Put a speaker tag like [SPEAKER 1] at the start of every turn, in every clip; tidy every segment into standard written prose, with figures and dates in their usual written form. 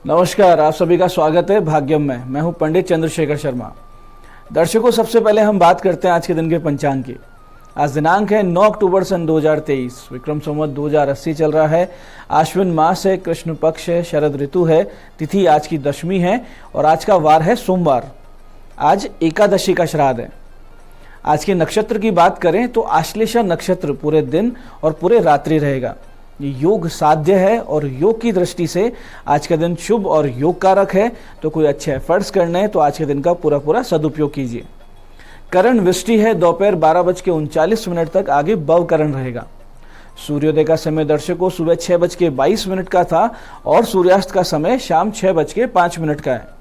[SPEAKER 1] नमस्कार, आप सभी का स्वागत है भाग्यम में। मैं हूं पंडित चंद्रशेखर शर्मा। दर्शकों, सबसे पहले हम बात करते हैं आज के दिन के पंचांग की। आज दिनांक है 9 अक्टूबर सन 2023। विक्रम संवत 2080 चल रहा है। आश्विन मास है, कृष्ण पक्ष है, शरद ऋतु है। तिथि आज की दशमी है और आज का वार है सोमवार। आज एकादशी का श्राद्ध है। आज के नक्षत्र की बात करें तो आश्लेषा नक्षत्र पूरे दिन और पूरे रात्रि रहेगा। ये योग साध्य है और योग की दृष्टि से आज का दिन शुभ और योग कारक है। तो कोई अच्छे एफर्ट्स करने हैं तो आज के दिन का पूरा सदुपयोग कीजिए। करण वृष्टि है, दोपहर 12:39 तक आगे बव करण रहेगा। सूर्योदय का समय दर्शकों सुबह 6:22 का था और सूर्यास्त का समय शाम 6:05 का है।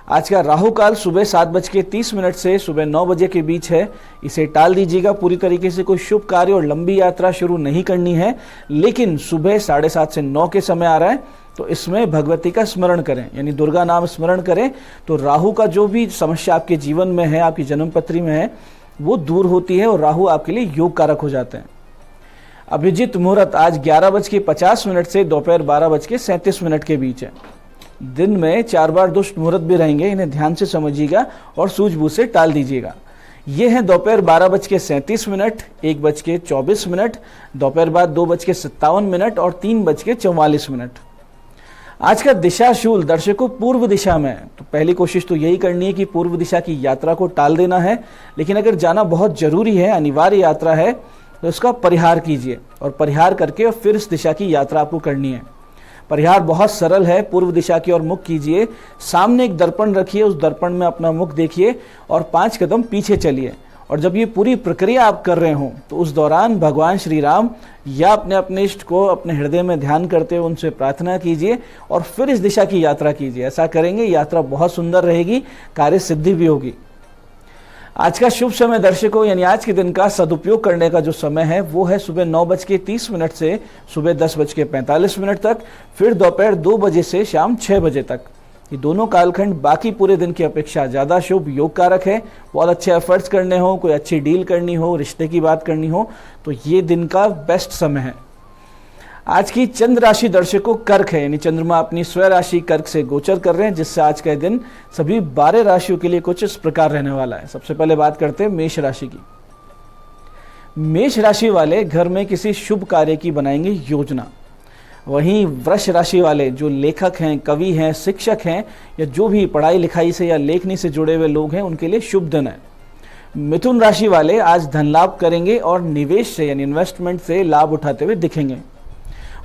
[SPEAKER 1] आज का राहु काल सुबह 7:30 से सुबह 9 बजे के बीच है। इसे टाल दीजिएगा। पूरी तरीके से कोई शुभ कार्य और लंबी यात्रा शुरू नहीं करनी है, लेकिन सुबह 7:30 से 9 के समय आ रहा है तो इसमें भगवती का स्मरण करें, यानी दुर्गा नाम स्मरण करें तो राहु का जो भी समस्या आपके जीवन में है, आपकी जन्मपत्री में है, वो दूर होती है और राहु आपके लिए योग कारक हो जाते हैं। अभिजीत मुहूर्त आज 11:50 से दोपहर 12:37 के बीच है। दिन में 4 बार दुष्ट मुहूर्त भी रहेंगे, इन्हें ध्यान से समझिएगा और सूझबूझ से टाल दीजिएगा। ये है दोपहर 12:37, 1:24, दोपहर बाद 2:57 और 3:44। आज का दिशाशूल दर्शकों पूर्व दिशा में है। तो पहली कोशिश तो यही करनी है कि पूर्व दिशा की यात्रा को टाल देना है, लेकिन अगर जाना बहुत जरूरी है, अनिवार्य यात्रा है, तो इसका परिहार कीजिए और परिहार करके और फिर इस दिशा की यात्रा आपको करनी है। परिहार बहुत सरल है। पूर्व दिशा की ओर मुख कीजिए, सामने एक दर्पण रखिए, उस दर्पण में अपना मुख देखिए और 5 कदम पीछे चलिए। और जब ये पूरी प्रक्रिया आप कर रहे हो तो उस दौरान भगवान श्री राम या अपने इष्ट को अपने हृदय में ध्यान करते हुए उनसे प्रार्थना कीजिए और फिर इस दिशा की यात्रा कीजिए। ऐसा करेंगे यात्रा बहुत सुंदर रहेगी, कार्य सिद्धि भी होगी। आज का शुभ समय दर्शकों, यानी आज के दिन का सदुपयोग करने का जो समय है वो है सुबह 9:30 से सुबह 10:45 तक, फिर दोपहर 2 बजे से शाम 6 बजे तक। ये दोनों कालखंड बाकी पूरे दिन की अपेक्षा ज़्यादा शुभ योग कारक है। बहुत अच्छे एफर्ट्स करने हो, कोई अच्छी डील करनी हो, रिश्ते की बात करनी हो, तो ये दिन का बेस्ट समय है। आज की चंद्र राशि दर्शकों कर्क है, यानी चंद्रमा अपनी स्वयं राशि कर्क से गोचर कर रहे हैं, जिससे आज का दिन सभी 12 राशियों के लिए कुछ इस प्रकार रहने वाला है। सबसे पहले बात करते हैं मेष राशि की। मेष राशि वाले घर में किसी शुभ कार्य की बनाएंगे योजना। वहीं वृष राशि वाले जो लेखक हैं, कवि हैं, शिक्षक हैं या जो भी पढ़ाई लिखाई से या लेखनी से जुड़े हुए लोग हैं, उनके लिए शुभ दिन है। मिथुन राशि वाले आज धन लाभ करेंगे और निवेश से यानी इन्वेस्टमेंट से लाभ उठाते हुए दिखेंगे।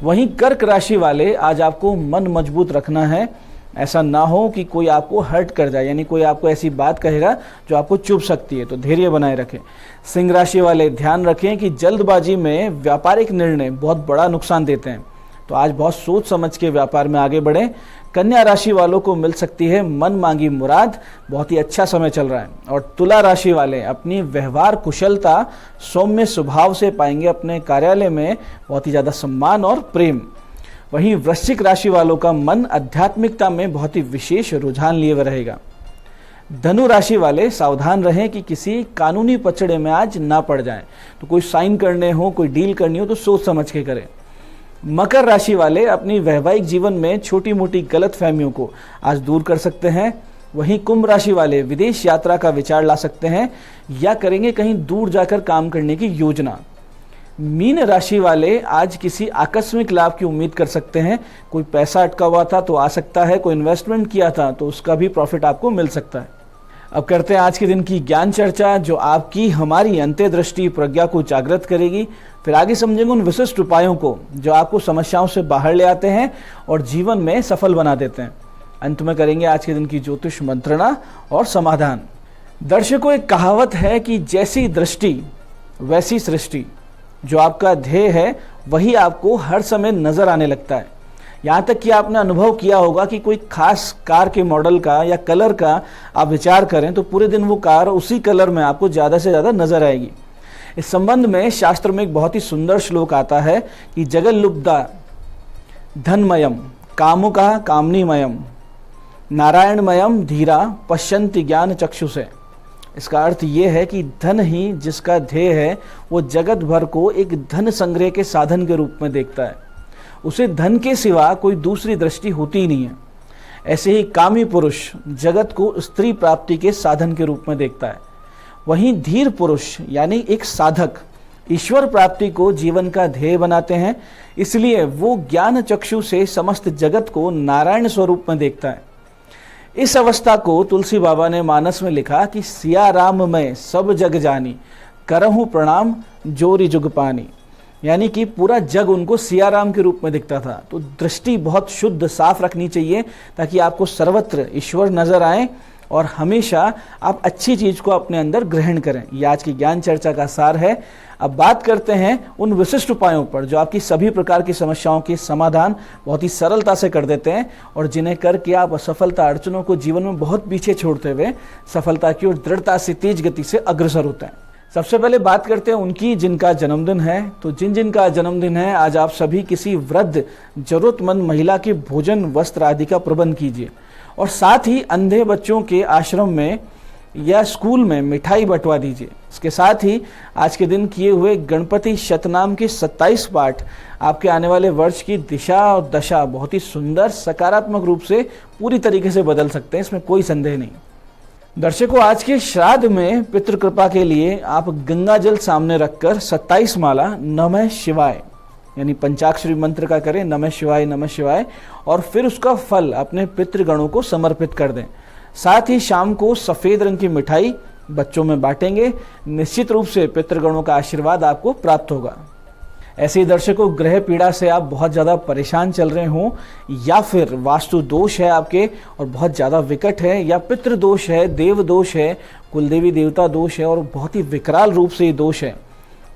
[SPEAKER 1] वहीं कर्क राशि वाले आज आपको मन मजबूत रखना है। ऐसा ना हो कि कोई आपको हर्ट कर जाए, यानी कोई आपको ऐसी बात कहेगा जो आपको चुभ सकती है, तो धैर्य बनाए रखें। सिंह राशि वाले ध्यान रखें कि जल्दबाजी में व्यापारिक निर्णय बहुत बड़ा नुकसान देते हैं, तो आज बहुत सोच समझ के व्यापार में आगे बढ़ें। कन्या राशि वालों को मिल सकती है मन मांगी मुराद, बहुत ही अच्छा समय चल रहा है। और तुला राशि वाले अपनी व्यवहार कुशलता, सौम्य स्वभाव से पाएंगे अपने कार्यालय में बहुत ही ज़्यादा सम्मान और प्रेम। वहीं वृश्चिक राशि वालों का मन आध्यात्मिकता में बहुत ही विशेष रुझान लिए हुए रहेगा। धनु राशि वाले सावधान रहें कि किसी कानूनी पचड़े में आज ना पड़ जाएं। तो कोई साइन करने हो, कोई डील करनी हो तो सोच समझ के करें। मकर राशि वाले अपनी वैवाहिक जीवन में छोटी मोटी गलत फहमियों को आज दूर कर सकते हैं। वहीं कुंभ राशि वाले विदेश यात्रा का विचार ला सकते हैं या करेंगे कहीं दूर जाकर काम करने की योजना। मीन राशि वाले आज किसी आकस्मिक लाभ की उम्मीद कर सकते हैं। कोई पैसा अटका हुआ था तो आ सकता है, कोई इन्वेस्टमेंट किया था तो उसका भी प्रॉफिट आपको मिल सकता है। अब करते हैं आज के दिन की ज्ञान चर्चा, जो आपकी हमारी अंतर्दृष्टि प्रज्ञा को जागृत करेगी। फिर आगे समझेंगे उन विशिष्ट उपायों को जो आपको समस्याओं से बाहर ले आते हैं और जीवन में सफल बना देते हैं। अंत में करेंगे आज के दिन की ज्योतिष मंत्रणा और समाधान। दर्शकों, एक कहावत है कि जैसी दृष्टि वैसी सृष्टि। जो आपका ध्येय है वही आपको हर समय नजर आने लगता है। यहाँ तक कि आपने अनुभव किया होगा कि कोई खास कार के मॉडल का या कलर का आप विचार करें तो पूरे दिन वो कार उसी कलर में आपको ज़्यादा से ज़्यादा नजर आएगी। इस संबंध में शास्त्र में एक बहुत ही सुंदर श्लोक आता है कि जगल्लुब्धा धनमयम कामुका कामनीमयम नारायणमयम धीरा पश्यन्ति ज्ञान चक्षुषे। इसका अर्थ ये है कि धन ही जिसका ध्येय है वो जगत भर को एक धन संग्रह के साधन के रूप में देखता है। उसे धन के सिवा कोई दूसरी दृष्टि होती ही नहीं है। ऐसे ही कामी पुरुष जगत को स्त्री प्राप्ति के साधन के रूप में देखता है। वहीं धीर पुरुष यानी एक साधक ईश्वर प्राप्ति को जीवन का ध्येय बनाते हैं, इसलिए वो ज्ञान चक्षु से समस्त जगत को नारायण स्वरूप में देखता है। इस अवस्था को तुलसी बाबा ने मानस में लिखा कि सिया राम मैं सब जग जानी, करहूं प्रणाम जोरी जुग पानी। यानी कि पूरा जग उनको सिया राम के रूप में दिखता था। तो दृष्टि बहुत शुद्ध साफ रखनी चाहिए ताकि आपको सर्वत्र ईश्वर नजर आए और हमेशा आप अच्छी चीज को अपने अंदर ग्रहण करें। ये आज की ज्ञान चर्चा का सार है। अब बात करते हैं उन विशिष्ट उपायों पर जो आपकी सभी प्रकार की समस्याओं के समाधान बहुत ही सरलता से कर देते हैं और जिन्हें करके आप असफलता अड़चनों को जीवन में बहुत पीछे छोड़ते हुए सफलता की ओर दृढ़ता से तेज गति से अग्रसर होते हैं। सबसे पहले बात करते हैं उनकी जिनका जन्मदिन है। तो जिन का जन्मदिन है, आज आप सभी किसी वृद्ध जरूरतमंद महिला के भोजन वस्त्र आदि का प्रबंध कीजिए और साथ ही अंधे बच्चों के आश्रम में या स्कूल में मिठाई बंटवा दीजिए। इसके साथ ही आज के दिन किए हुए गणपति शतनाम के 27 पाठ आपके आने वाले वर्ष की दिशा और दशा बहुत ही सुंदर सकारात्मक रूप से पूरी तरीके से बदल सकते हैं, इसमें कोई संदेह नहीं। दर्शकों, आज के श्राद्ध में पितृ कृपा के लिए आप गंगा जल सामने रखकर 27 माला नमः शिवाय यानी पंचाक्षरी मंत्र का करें, नमः शिवाय, और फिर उसका फल अपने पितृगणों को समर्पित कर दें। साथ ही शाम को सफेद रंग की मिठाई बच्चों में बांटेंगे। निश्चित रूप से पितृगणों का आशीर्वाद आपको प्राप्त होगा। ऐसे ही दर्शकों, ग्रह पीड़ा से आप बहुत ज़्यादा परेशान चल रहे हों या फिर वास्तु दोष है आपके और बहुत ज़्यादा विकट है, या पितृ दोष है, देव दोष है, कुलदेवी देवता दोष है और बहुत ही विकराल रूप से ये दोष है,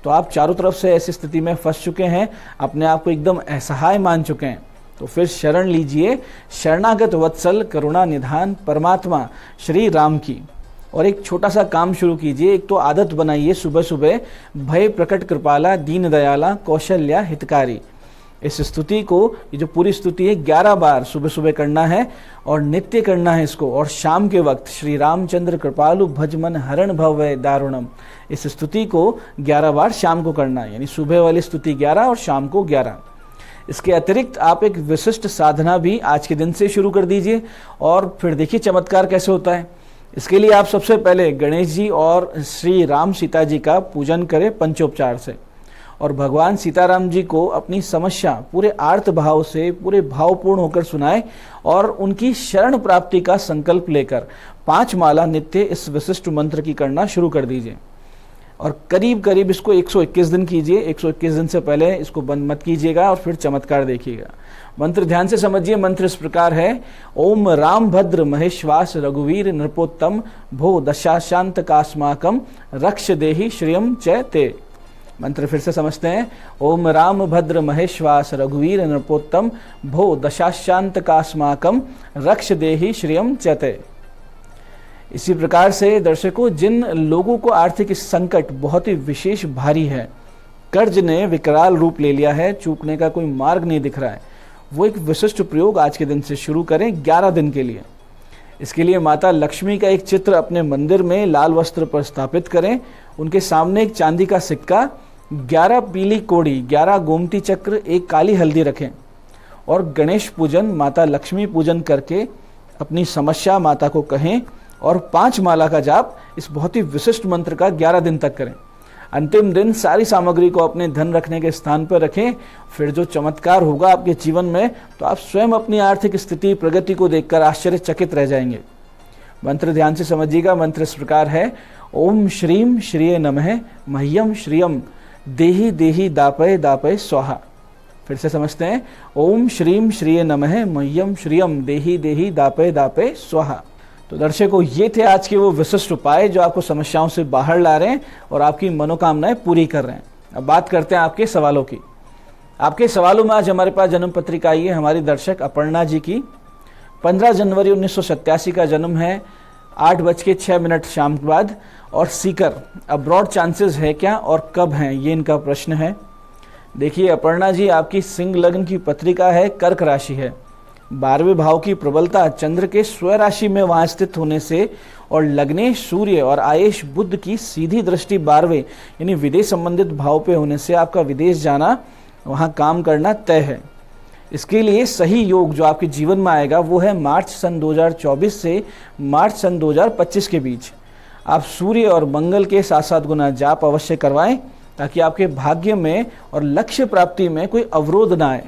[SPEAKER 1] तो आप चारों तरफ से ऐसी स्थिति में फंस चुके हैं, अपने आप को एकदम असहाय मान चुके हैं, तो फिर शरण लीजिए शरणागत वत्सल करुणा निधान परमात्मा श्री राम की। और एक छोटा सा काम शुरू कीजिए। एक तो आदत बनाइए सुबह सुबह भय प्रकट कृपाला दीन दयाला कौशल्या हितकारी। इस स्तुति को, ये जो पूरी स्तुति है, 11 बार सुबह सुबह करना है और नित्य करना है इसको। और शाम के वक्त श्री रामचंद्र कृपालु भजमन हरण भवय दारुणम, इस स्तुति को 11 बार शाम को करना है, यानी सुबह वाली स्तुति 11 और शाम को 11। इसके अतिरिक्त आप एक विशिष्ट साधना भी आज के दिन से शुरू कर दीजिए और फिर देखिए चमत्कार कैसे होता है। इसके लिए आप सबसे पहले गणेश जी और श्री राम सीता जी का पूजन करें पंचोपचार से और भगवान सीताराम जी को अपनी समस्या पूरे आर्त भाव से, पूरे भावपूर्ण होकर सुनाए और उनकी शरण प्राप्ति का संकल्प लेकर 5 माला नित्य इस विशिष्ट मंत्र की करना शुरू कर दीजिए। और करीब करीब इसको 121 दिन कीजिए। 121 दिन से पहले इसको बंद मत कीजिएगा और फिर चमत्कार देखिएगा। मंत्र ध्यान से समझिए। मंत्र इस प्रकार है, ओम राम भद्र महेश्वास रघुवीर नृपोत्तम भो दशाशांत कास्माकम रक्ष देहि श्रियम च ते। मंत्र फिर से समझते हैं, ओम राम भद्र महेश्वास रघुवीर नृपोत्तम भो दशाशांत कास्माकम रक्ष देहि श्रियम च ते। इसी प्रकार से दर्शकों, जिन लोगों को आर्थिक संकट बहुत ही विशेष भारी है, कर्ज ने विकराल रूप ले लिया है, चूकने का कोई मार्ग नहीं दिख रहा है, वो एक विशिष्ट प्रयोग आज के दिन से शुरू करें 11 दिन के लिए। इसके लिए माता लक्ष्मी का एक चित्र अपने मंदिर में लाल वस्त्र पर स्थापित करें। उनके सामने एक चांदी का सिक्का, 11 पीली कोड़ी, 11 गोमती चक्र, 1 काली हल्दी रखें और गणेश पूजन, माता लक्ष्मी पूजन करके अपनी समस्या माता को कहें और 5 माला का जाप इस बहुत ही विशिष्ट मंत्र का 11 दिन तक करें। अंतिम दिन सारी सामग्री को अपने धन रखने के स्थान पर रखें। फिर जो चमत्कार होगा आपके जीवन में, तो आप स्वयं अपनी आर्थिक स्थिति प्रगति को देखकर आश्चर्यचकित रह जाएंगे। मंत्र ध्यान से समझिएगा। मंत्र इस प्रकार है, ओम श्रीम श्रिये नमः मह्यम श्रियम देहि देहि दापय दापय स्वाहा। फिर से समझते हैं, ओम श्रीम श्रिये नमः मह्यम श्रियम देहि देहि दापय दापय स्वाहा। तो दर्शकों, ये थे आज के वो विशिष्ट उपाय जो आपको समस्याओं से बाहर ला रहे हैं और आपकी मनोकामनाएं पूरी कर रहे हैं। अब बात करते हैं आपके सवालों की। आपके सवालों में आज हमारे पास जन्म पत्रिका आई है हमारी दर्शक अपर्णा जी की। 15 जनवरी 1987 का जन्म है, 8:06 शाम के बाद। और सीकर, अब्रॉड चांसेस है क्या और कब हैं, ये इनका प्रश्न है। देखिए अपर्णा जी, आपकी सिंह लग्न की पत्रिका है, कर्क राशि है। 12वें भाव की प्रबलता चंद्र के स्व राशि में वहां स्थित होने से और लग्ने सूर्य और आयेश बुध की सीधी दृष्टि 12वें यानी विदेश संबंधित भाव पे होने से आपका विदेश जाना, वहां काम करना तय है। इसके लिए सही योग जो आपके जीवन में आएगा वो है मार्च सन 2024 से मार्च सन 2025 के बीच। आप सूर्य और मंगल के 7-7 गुना जाप अवश्य करवाएं ताकि आपके भाग्य में और लक्ष्य प्राप्ति में कोई अवरोध ना आए।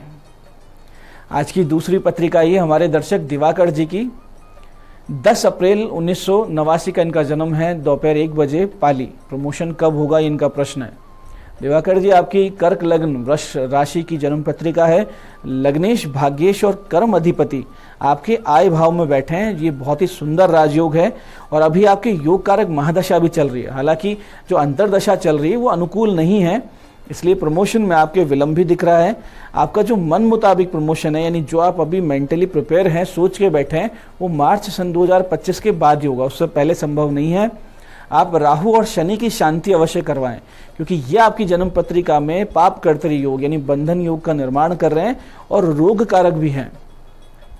[SPEAKER 1] आज की दूसरी पत्रिका ये हमारे दर्शक दिवाकर जी की। 10 अप्रैल 1989 का इनका जन्म है, दोपहर 1 बजे पाली। प्रमोशन कब होगा ये इनका प्रश्न है। दिवाकर जी आपकी कर्क लग्न वृष राशि की जन्म पत्रिका है। लग्नेश, भाग्येश और कर्म अधिपति आपके आय भाव में बैठे हैं। ये बहुत ही सुंदर राजयोग है और अभी आपके योग कारक महादशा भी चल रही है। हालांकि जो अंतरदशा चल रही है वो अनुकूल नहीं है, इसलिए प्रमोशन में आपके विलंब भी दिख रहा है। आपका जो मन मुताबिक प्रमोशन है, यानी जो आप अभी मेंटली प्रिपेयर हैं, सोच के बैठे हैं, वो मार्च सन 2025 के बाद ही होगा, उससे पहले संभव नहीं है। आप राहु और शनि की शांति अवश्य करवाएं, क्योंकि ये आपकी जन्म पत्रिका में पाप कर्तरी योग यानी बंधन योग का निर्माण कर रहे हैं और रोग कारक भी हैं।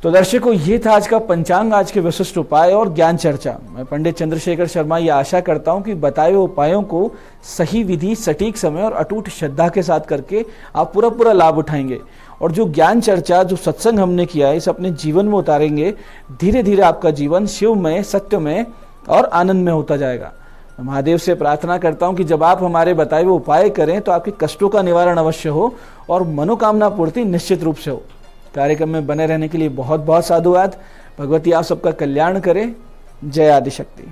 [SPEAKER 1] तो दर्शकों, ये था आज का पंचांग, आज के विशिष्ट उपाय और ज्ञान चर्चा। मैं पंडित चंद्रशेखर शर्मा ये आशा करता हूं कि बताए हुए उपायों को सही विधि, सटीक समय और अटूट श्रद्धा के साथ करके आप पूरा लाभ उठाएंगे और जो ज्ञान चर्चा, जो सत्संग हमने किया है, इसे अपने जीवन में उतारेंगे। धीरे धीरे आपका जीवन शिवमय, सत्यमय और आनंद में होता जाएगा। मैं महादेव से प्रार्थना करता हूं कि जब आप हमारे बताए हुए उपाय करें तो आपके कष्टों का निवारण अवश्य हो और मनोकामना पूर्ति निश्चित रूप से हो। कार्यक्रम में बने रहने के लिए बहुत बहुत साधुवाद। भगवती आप सबका कल्याण करे। जय आदिशक्ति।